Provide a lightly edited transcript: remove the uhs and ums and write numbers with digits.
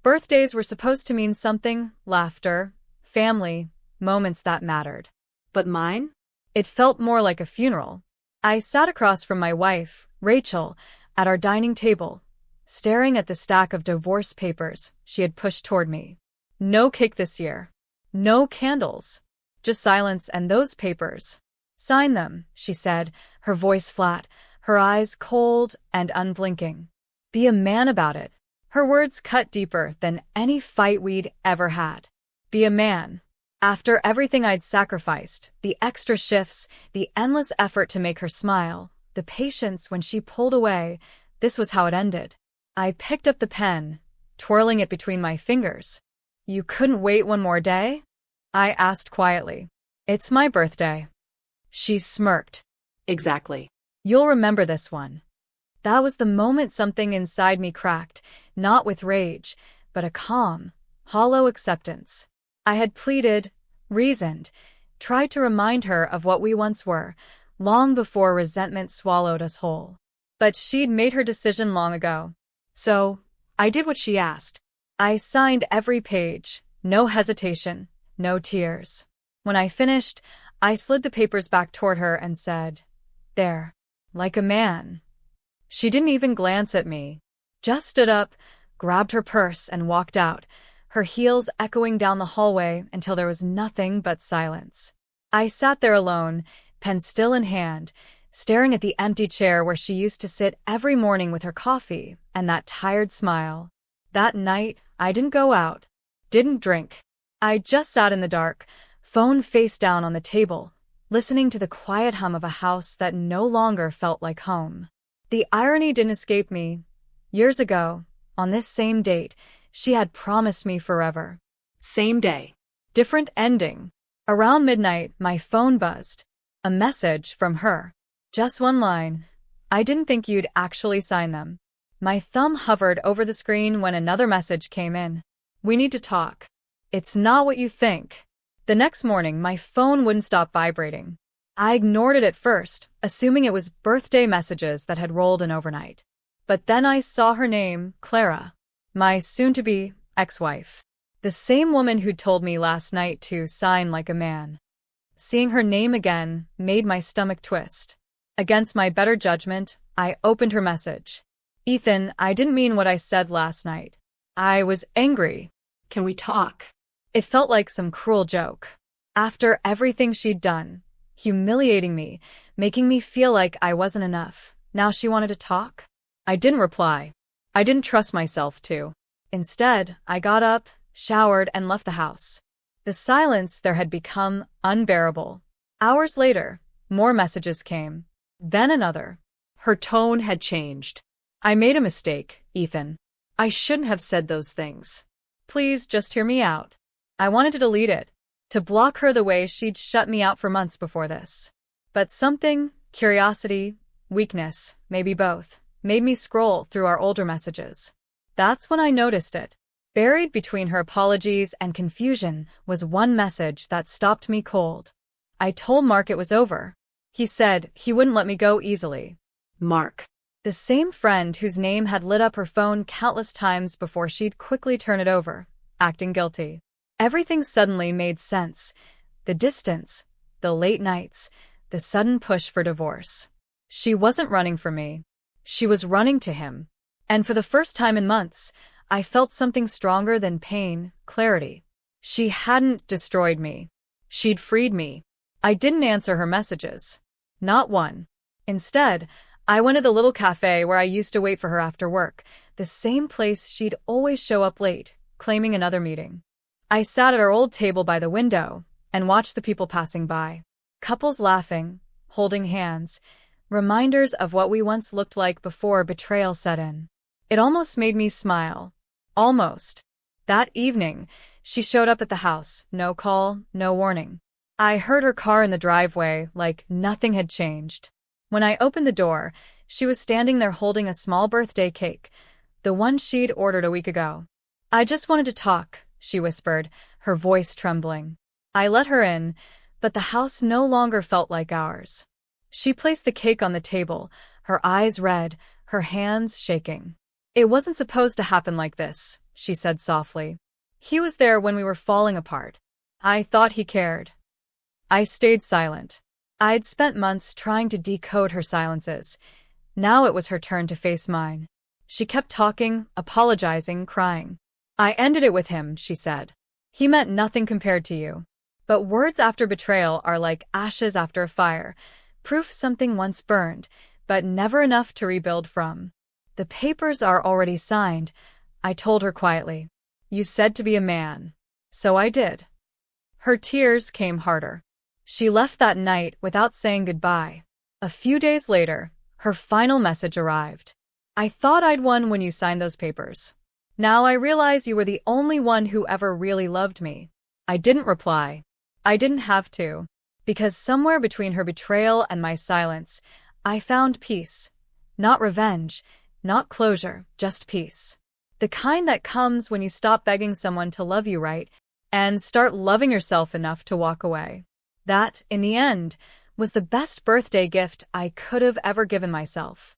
Birthdays were supposed to mean something, laughter, family, moments that mattered. But mine? It felt more like a funeral. I sat across from my wife, Rachel, at our dining table, staring at the stack of divorce papers she had pushed toward me. No cake this year. No candles. Just silence and those papers. Sign them, she said, her voice flat, her eyes cold and unblinking. Be a man about it. Her words cut deeper than any fight we'd ever had. Be a man. After everything I'd sacrificed, the extra shifts, the endless effort to make her smile, the patience when she pulled away, this was how it ended. I picked up the pen, twirling it between my fingers. You couldn't wait one more day? I asked quietly. It's my birthday. She smirked. Exactly. You'll remember this one. That was the moment something inside me cracked, not with rage, but a calm, hollow acceptance. I had pleaded, reasoned, tried to remind her of what we once were, long before resentment swallowed us whole. But she'd made her decision long ago. So, I did what she asked. I signed every page, no hesitation, no tears. When I finished, I slid the papers back toward her and said, There, like a man. She didn't even glance at me, just stood up, grabbed her purse and walked out, her heels echoing down the hallway until there was nothing but silence. I sat there alone, pen still in hand, staring at the empty chair where she used to sit every morning with her coffee and that tired smile. That night, I didn't go out, didn't drink. I just sat in the dark, phone face down on the table, listening to the quiet hum of a house that no longer felt like home. The irony didn't escape me. Years ago, on this same date, she had promised me forever. Same day. Different ending. Around midnight, my phone buzzed. A message from her. Just one line. I didn't think you'd actually sign them. My thumb hovered over the screen when another message came in. We need to talk. It's not what you think. The next morning, my phone wouldn't stop vibrating. I ignored it at first, assuming it was birthday messages that had rolled in overnight. But then I saw her name, Clara, my soon-to-be ex-wife. The same woman who'd told me last night to sign like a man. Seeing her name again made my stomach twist. Against my better judgment, I opened her message. Ethan, I didn't mean what I said last night. I was angry. Can we talk? It felt like some cruel joke. After everything she'd done, humiliating me, making me feel like I wasn't enough, now she wanted to talk? I didn't reply. I didn't trust myself to. Instead, I got up, showered, and left the house. The silence there had become unbearable. Hours later, more messages came. Then another. Her tone had changed. I made a mistake, Ethan. I shouldn't have said those things. Please just hear me out. I wanted to delete it, to block her the way she'd shut me out for months before this. But something, curiosity, weakness, maybe both, made me scroll through our older messages. That's when I noticed it. Buried between her apologies and confusion was one message that stopped me cold. I told Mark it was over. He said he wouldn't let me go easily. Mark. The same friend whose name had lit up her phone countless times before she'd quickly turn it over, acting guilty. Everything suddenly made sense. The distance, the late nights, the sudden push for divorce. She wasn't running from me. She was running to him. And for the first time in months, I felt something stronger than pain, clarity. She hadn't destroyed me. She'd freed me. I didn't answer her messages. Not one. Instead, I went to the little cafe where I used to wait for her after work, the same place she'd always show up late, claiming another meeting. I sat at our old table by the window and watched the people passing by. Couples laughing, holding hands, reminders of what we once looked like before betrayal set in. It almost made me smile. Almost. That evening, she showed up at the house, no call, no warning. I heard her car in the driveway like nothing had changed. When I opened the door, she was standing there holding a small birthday cake, the one she'd ordered a week ago. I just wanted to talk, she whispered, her voice trembling. I let her in, but the house no longer felt like ours. She placed the cake on the table, her eyes red, her hands shaking. It wasn't supposed to happen like this, she said softly. He was there when we were falling apart. I thought he cared. I stayed silent. I'd spent months trying to decode her silences. Now it was her turn to face mine. She kept talking, apologizing, crying. I ended it with him, she said. He meant nothing compared to you. But words after betrayal are like ashes after a fire, proof something once burned, but never enough to rebuild from. The papers are already signed, I told her quietly. You said to be a man. So I did. Her tears came harder. She left that night without saying goodbye. A few days later, her final message arrived. I thought I'd won when you signed those papers. Now I realize you were the only one who ever really loved me. I didn't reply. I didn't have to. Because somewhere between her betrayal and my silence, I found peace. Not revenge, not closure, just peace. The kind that comes when you stop begging someone to love you right and start loving yourself enough to walk away. That, in the end, was the best birthday gift I could have ever given myself.